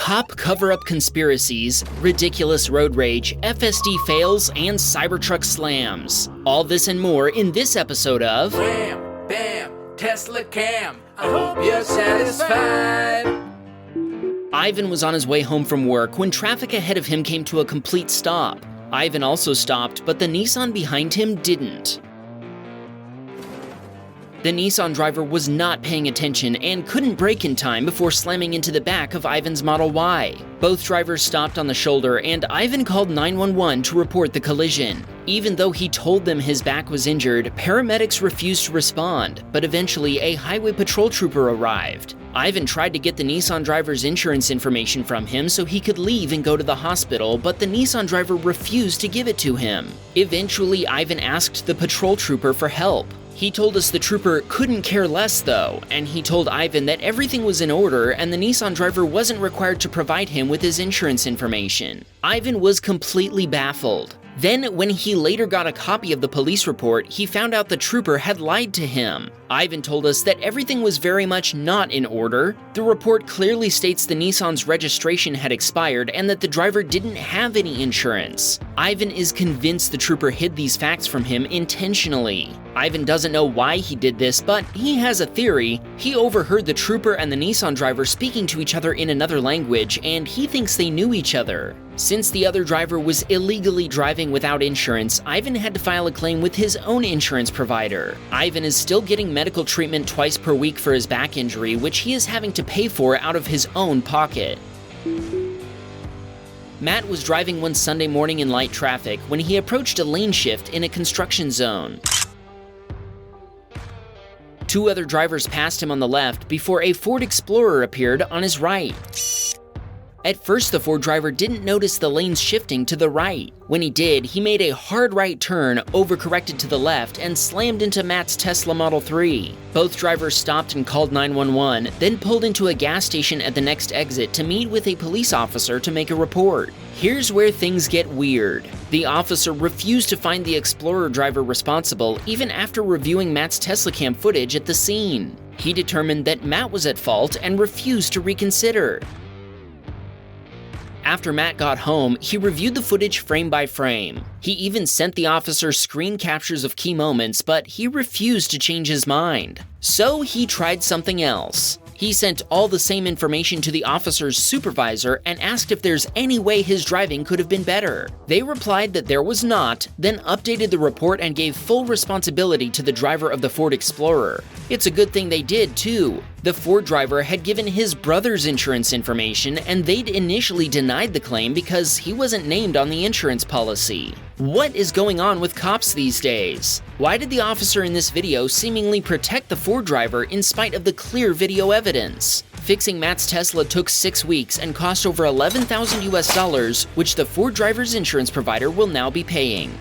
cop cover-up conspiracies, ridiculous road rage, FSD fails, and Cybertruck slams. All this and more in this episode of Wham Baam, Teslacam. I hope you're satisfied. Ivan was on his way home from work when traffic ahead of him came to a complete stop. Ivan also stopped, but the Nissan behind him didn't. The Nissan driver was not paying attention and couldn't brake in time before slamming into the back of Ivan's Model Y. Both drivers stopped on the shoulder, and Ivan called 911 to report the collision. Even though he told them his back was injured, paramedics refused to respond, but eventually a highway patrol trooper arrived. Ivan tried to get the Nissan driver's insurance information from him so he could leave and go to the hospital, but the Nissan driver refused to give it to him. Eventually, Ivan asked the patrol trooper for help. He told us the trooper couldn't care less though, and he told Ivan that everything was in order and the Nissan driver wasn't required to provide him with his insurance information. Ivan was completely baffled. Then, when he later got a copy of the police report, he found out the trooper had lied to him. Ivan told us that everything was very much not in order. The report clearly states the Nissan's registration had expired and that the driver didn't have any insurance. Ivan is convinced the trooper hid these facts from him intentionally. Ivan doesn't know why he did this, but he has a theory. He overheard the trooper and the Nissan driver speaking to each other in another language, and he thinks they knew each other. Since the other driver was illegally driving without insurance, Ivan had to file a claim with his own insurance provider. Ivan is still getting medical treatment twice per week for his back injury, which he is having to pay for out of his own pocket. Matt was driving one Sunday morning in light traffic when he approached a lane shift in a construction zone. Two other drivers passed him on the left before a Ford Explorer appeared on his right. At first, the Ford driver didn't notice the lanes shifting to the right. When he did, he made a hard right turn, overcorrected to the left, and slammed into Matt's Tesla Model 3. Both drivers stopped and called 911, then pulled into a gas station at the next exit to meet with a police officer to make a report. Here's where things get weird. The officer refused to find the Explorer driver responsible even after reviewing Matt's Teslacam footage at the scene. He determined that Matt was at fault and refused to reconsider. After Matt got home, he reviewed the footage frame by frame. He even sent the officer screen captures of key moments, but he refused to change his mind. So he tried something else. He sent all the same information to the officer's supervisor and asked if there's any way his driving could have been better. They replied that there was not, then updated the report and gave full responsibility to the driver of the Ford Explorer. It's a good thing they did, too. The Ford driver had given his brother's insurance information, and they'd initially denied the claim because he wasn't named on the insurance policy. What is going on with cops these days? Why did the officer in this video seemingly protect the Ford driver in spite of the clear video evidence? Fixing Matt's Tesla took 6 weeks and cost over $11,000 US, which the Ford driver's insurance provider will now be paying.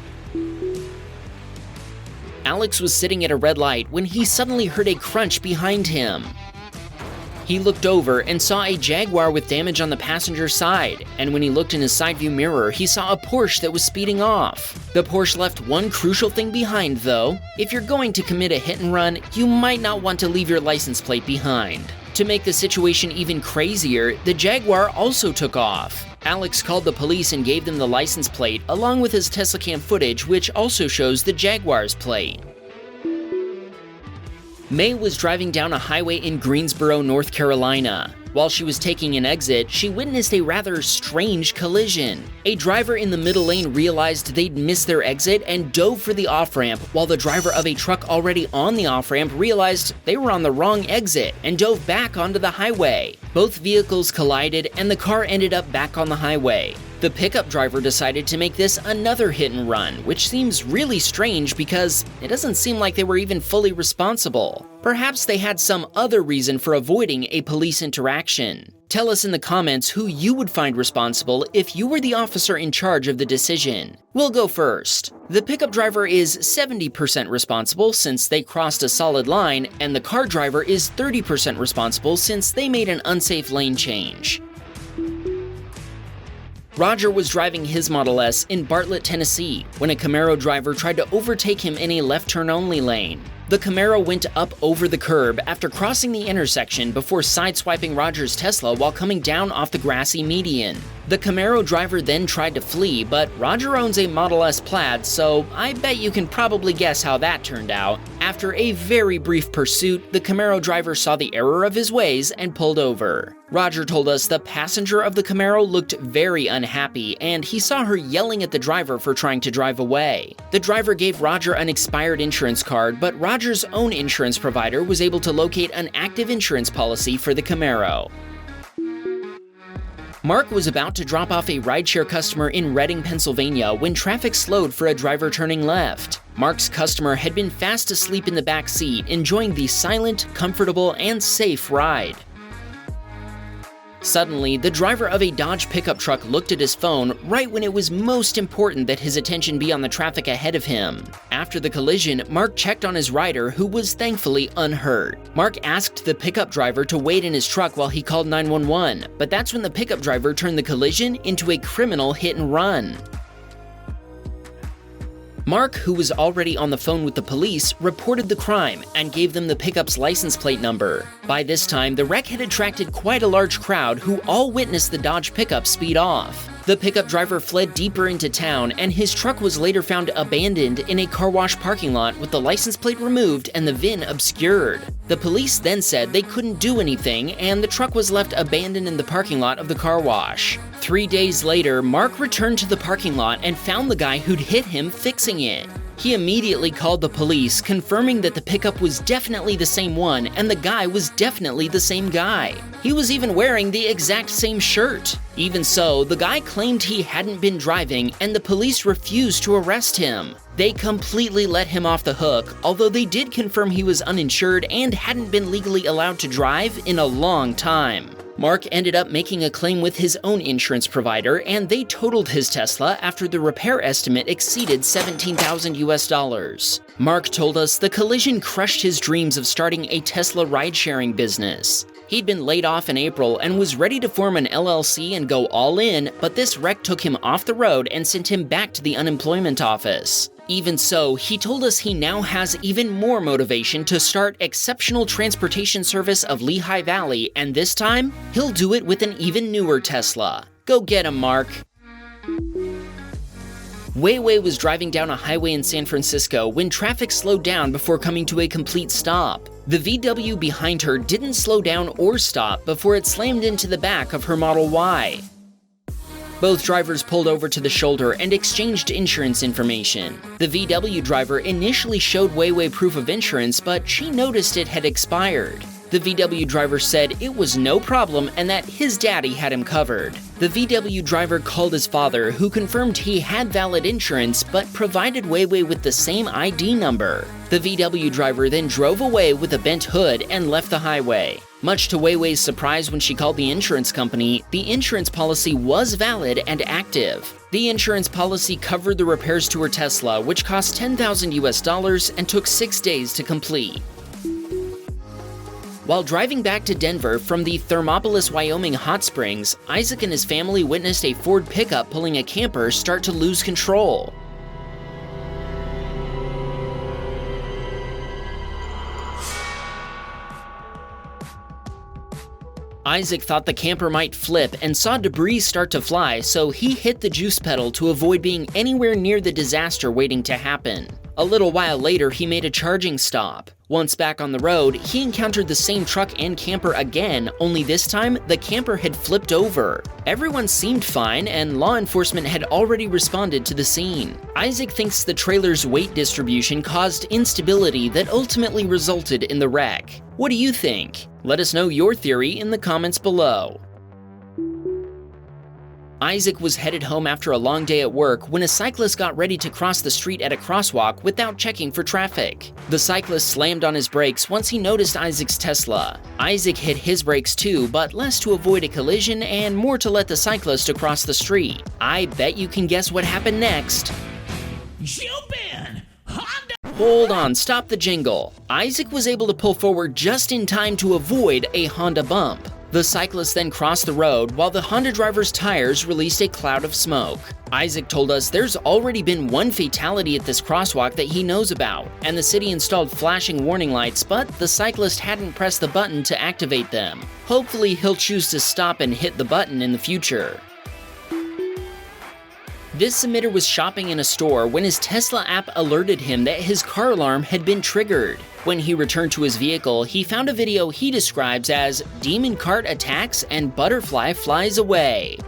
Alex was sitting at a red light when he suddenly heard a crunch behind him. He looked over and saw a Jaguar with damage on the passenger side, and when he looked in his side view mirror, he saw a Porsche that was speeding off. The Porsche left one crucial thing behind, though. If you're going to commit a hit and run, you might not want to leave your license plate behind. To make the situation even crazier, the Jaguar also took off. Alex called the police and gave them the license plate, along with his Teslacam footage, which also shows the Jaguar's plate. May was driving down a highway in Greensboro, North Carolina. While she was taking an exit, she witnessed a rather strange collision. A driver in the middle lane realized they'd missed their exit and dove for the off-ramp, while the driver of a truck already on the off-ramp realized they were on the wrong exit and dove back onto the highway. Both vehicles collided and the car ended up back on the highway. The pickup driver decided to make this another hit and run, which seems really strange because it doesn't seem like they were even fully responsible. Perhaps they had some other reason for avoiding a police interaction. Tell us in the comments who you would find responsible if you were the officer in charge of the decision. We'll go first. The pickup driver is 70% responsible since they crossed a solid line, and the car driver is 30% responsible since they made an unsafe lane change. Roger was driving his Model S in Bartlett, Tennessee, when a Camaro driver tried to overtake him in a left turn-only lane. The Camaro went up over the curb after crossing the intersection before sideswiping Roger's Tesla while coming down off the grassy median. The Camaro driver then tried to flee, but Roger owns a Model S Plaid, so I bet you can probably guess how that turned out. After a very brief pursuit, the Camaro driver saw the error of his ways and pulled over. Roger told us the passenger of the Camaro looked very unhappy, and he saw her yelling at the driver for trying to drive away. The driver gave Roger an expired insurance card, but Roger's own insurance provider was able to locate an active insurance policy for the Camaro. Mark was about to drop off a rideshare customer in Reading, Pennsylvania when traffic slowed for a driver turning left. Mark's customer had been fast asleep in the back seat, enjoying the silent, comfortable, and safe ride. Suddenly, the driver of a Dodge pickup truck looked at his phone right when it was most important that his attention be on the traffic ahead of him. After the collision, Mark checked on his rider, who was thankfully unhurt. Mark asked the pickup driver to wait in his truck while he called 911, but that's when the pickup driver turned the collision into a criminal hit and run. Mark, who was already on the phone with the police, reported the crime and gave them the pickup's license plate number. By this time, the wreck had attracted quite a large crowd who all witnessed the Dodge pickup speed off. The pickup driver fled deeper into town, and his truck was later found abandoned in a car wash parking lot with the license plate removed and the VIN obscured. The police then said they couldn't do anything, and the truck was left abandoned in the parking lot of the car wash. 3 days later, Mark returned to the parking lot and found the guy who'd hit him fixing it. He immediately called the police, confirming that the pickup was definitely the same one and the guy was definitely the same guy. He was even wearing the exact same shirt. Even so, the guy claimed he hadn't been driving and the police refused to arrest him. They completely let him off the hook, although they did confirm he was uninsured and hadn't been legally allowed to drive in a long time. Mark ended up making a claim with his own insurance provider, and they totaled his Tesla after the repair estimate exceeded $17,000 US. Mark told us the collision crushed his dreams of starting a Tesla ride-sharing business. He'd been laid off in April and was ready to form an LLC and go all in, but this wreck took him off the road and sent him back to the unemployment office. Even so, he told us he now has even more motivation to start exceptional transportation service of Lehigh Valley, and this time, he'll do it with an even newer Tesla. Go get him, Mark. Weiwei was driving down a highway in San Francisco when traffic slowed down before coming to a complete stop. The VW behind her didn't slow down or stop before it slammed into the back of her Model Y. Both drivers pulled over to the shoulder and exchanged insurance information. The VW driver initially showed Weiwei proof of insurance, but she noticed it had expired. The VW driver said it was no problem and that his daddy had him covered. The VW driver called his father, who confirmed he had valid insurance but provided Weiwei with the same ID number. The VW driver then drove away with a bent hood and left the highway. Much to Weiwei's surprise when she called the insurance company, the insurance policy was valid and active. The insurance policy covered the repairs to her Tesla, which cost $10,000 US and took 6 days to complete. While driving back to Denver from the Thermopolis, Wyoming hot springs, Isaac and his family witnessed a Ford pickup pulling a camper start to lose control. Isaac thought the camper might flip and saw debris start to fly, so he hit the juice pedal to avoid being anywhere near the disaster waiting to happen. A little while later, he made a charging stop. Once back on the road, he encountered the same truck and camper again, only this time, the camper had flipped over. Everyone seemed fine, and law enforcement had already responded to the scene. Isaac thinks the trailer's weight distribution caused instability that ultimately resulted in the wreck. What do you think? Let us know your theory in the comments below. Isaac was headed home after a long day at work when a cyclist got ready to cross the street at a crosswalk without checking for traffic. The cyclist slammed on his brakes once he noticed Isaac's Tesla. Isaac hit his brakes too, but less to avoid a collision and more to let the cyclist across the street. I bet you can guess what happened next. Jump in! Honda! Hold on, stop the jingle. Isaac was able to pull forward just in time to avoid a Honda bump. The cyclist then crossed the road while the Honda driver's tires released a cloud of smoke. Isaac told us there's already been one fatality at this crosswalk that he knows about, and the city installed flashing warning lights, but the cyclist hadn't pressed the button to activate them. Hopefully he'll choose to stop and hit the button in the future. This submitter was shopping in a store when his Tesla app alerted him that his car alarm had been triggered. When he returned to his vehicle, he found a video he describes as "demon cart attacks and butterfly flies away."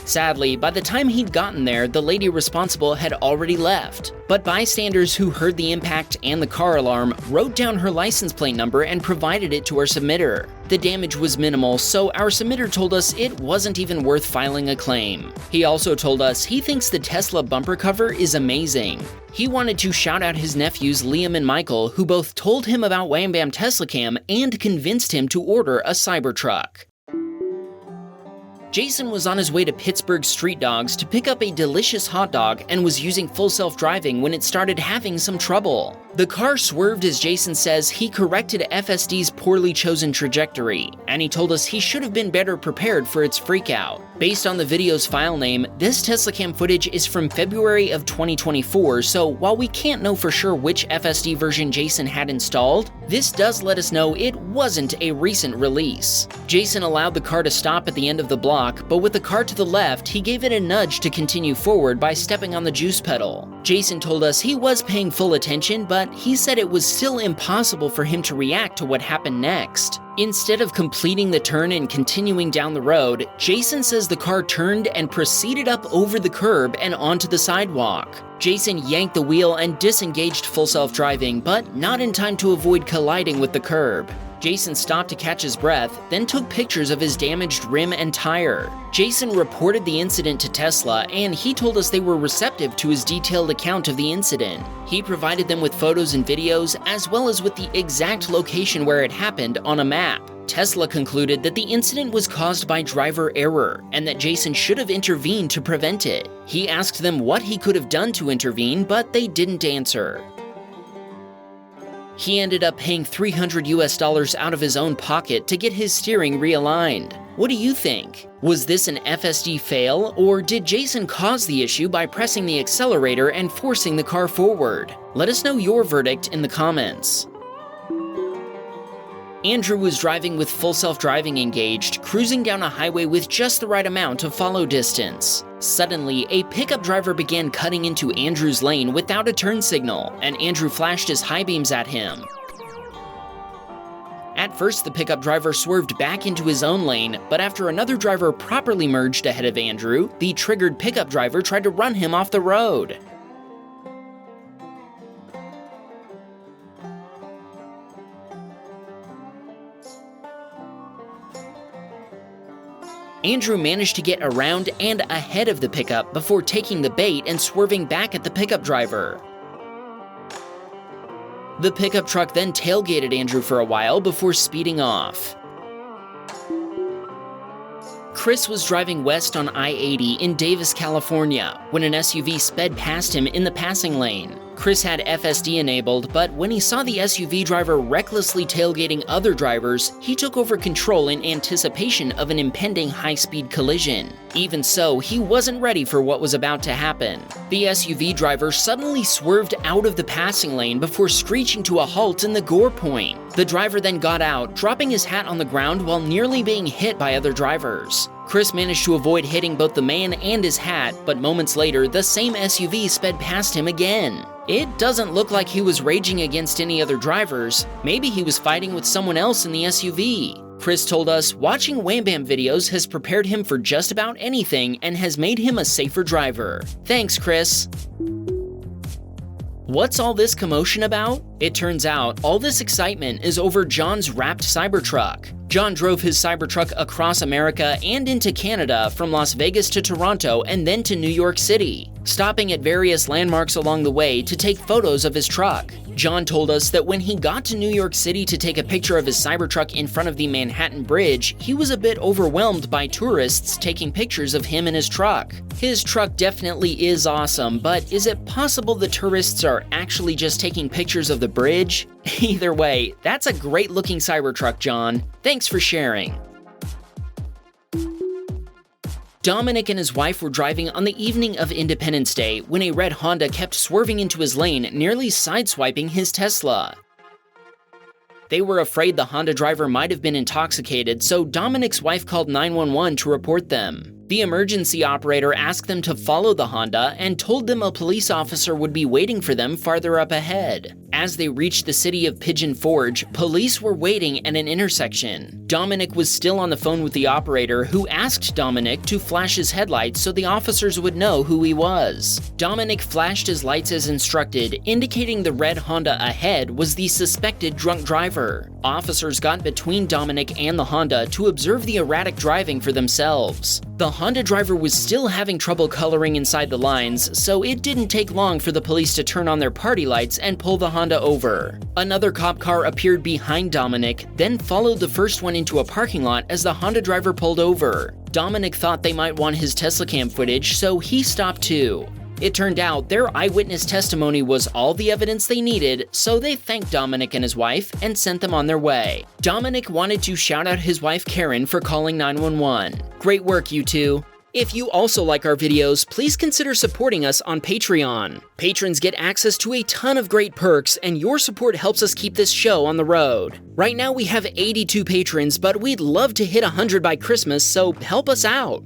Sadly, by the time he'd gotten there, the lady responsible had already left. But bystanders who heard the impact and the car alarm wrote down her license plate number and provided it to our submitter. The damage was minimal, so our submitter told us it wasn't even worth filing a claim. He also told us he thinks the Tesla bumper cover is amazing. He wanted to shout out his nephews Liam and Michael, who both told him about Wham Baam Teslacam and convinced him to order a Cybertruck. Jason was on his way to Pittsburgh Street Dogs to pick up a delicious hot dog and was using full self-driving when it started having some trouble. The car swerved as Jason says he corrected FSD's poorly chosen trajectory, and he told us he should have been better prepared for its freakout. Based on the video's file name, this Teslacam footage is from February of 2024, so while we can't know for sure which FSD version Jason had installed, this does let us know it wasn't a recent release. Jason allowed the car to stop at the end of the block, but with the car to the left, he gave it a nudge to continue forward by stepping on the juice pedal. Jason told us he was paying full attention, but he said it was still impossible for him to react to what happened next. Instead of completing the turn and continuing down the road, Jason says the car turned and proceeded up over the curb and onto the sidewalk. Jason yanked the wheel and disengaged full self-driving, but not in time to avoid colliding with the curb. Jason stopped to catch his breath, then took pictures of his damaged rim and tire. Jason reported the incident to Tesla, and he told us they were receptive to his detailed account of the incident. He provided them with photos and videos, as well as with the exact location where it happened on a map. Tesla concluded that the incident was caused by driver error, and that Jason should have intervened to prevent it. He asked them what he could have done to intervene, but they didn't answer. He ended up paying $300 out of his own pocket to get his steering realigned. What do you think? Was this an FSD fail, or did Jason cause the issue by pressing the accelerator and forcing the car forward? Let us know your verdict in the comments. Andrew was driving with full self-driving engaged, cruising down a highway with just the right amount of follow distance. Suddenly, a pickup driver began cutting into Andrew's lane without a turn signal, and Andrew flashed his high beams at him. At first, the pickup driver swerved back into his own lane, but after another driver properly merged ahead of Andrew, the triggered pickup driver tried to run him off the road. Andrew managed to get around and ahead of the pickup before taking the bait and swerving back at the pickup driver. The pickup truck then tailgated Andrew for a while before speeding off. Chris was driving west on I-80 in Davis, California, when an SUV sped past him in the passing lane. Chris had FSD enabled, but when he saw the SUV driver recklessly tailgating other drivers, he took over control in anticipation of an impending high-speed collision. Even so, he wasn't ready for what was about to happen. The SUV driver suddenly swerved out of the passing lane before screeching to a halt in the gore point. The driver then got out, dropping his hat on the ground while nearly being hit by other drivers. Chris managed to avoid hitting both the man and his hat, but moments later, the same SUV sped past him again. It doesn't look like he was raging against any other drivers. Maybe he was fighting with someone else in the SUV. Chris told us watching Wham Baam videos has prepared him for just about anything and has made him a safer driver. Thanks, Chris. What's all this commotion about? It turns out all this excitement is over John's wrapped Cybertruck. John drove his Cybertruck across America and into Canada from Las Vegas to Toronto and then to New York City, stopping at various landmarks along the way to take photos of his truck. John told us that when he got to New York City to take a picture of his Cybertruck in front of the Manhattan Bridge, he was a bit overwhelmed by tourists taking pictures of him and his truck. His truck definitely is awesome, but is it possible the tourists are actually just taking pictures of the bridge? Either way, that's a great looking Cybertruck, John. Thanks for sharing. Dominic and his wife were driving on the evening of Independence Day when a red Honda kept swerving into his lane, nearly sideswiping his Tesla. They were afraid the Honda driver might have been intoxicated, so Dominic's wife called 911 to report them. The emergency operator asked them to follow the Honda and told them a police officer would be waiting for them farther up ahead. As they reached the city of Pigeon Forge, police were waiting at an intersection. Dominic was still on the phone with the operator, who asked Dominic to flash his headlights so the officers would know who he was. Dominic flashed his lights as instructed, indicating the red Honda ahead was the suspected drunk driver. Officers got between Dominic and the Honda to observe the erratic driving for themselves. The Honda driver was still having trouble coloring inside the lines, so it didn't take long for the police to turn on their party lights and pull the Honda over. Another cop car appeared behind Dominic, then followed the first one into a parking lot as the Honda driver pulled over. Dominic thought they might want his Teslacam footage, so he stopped too. It turned out their eyewitness testimony was all the evidence they needed, so they thanked Dominic and his wife and sent them on their way. Dominic wanted to shout out his wife Karen for calling 911. Great work, you two. If you also like our videos, please consider supporting us on Patreon. Patrons get access to a ton of great perks, and your support helps us keep this show on the road. Right now we have 82 patrons, but we'd love to hit 100 by Christmas, so help us out.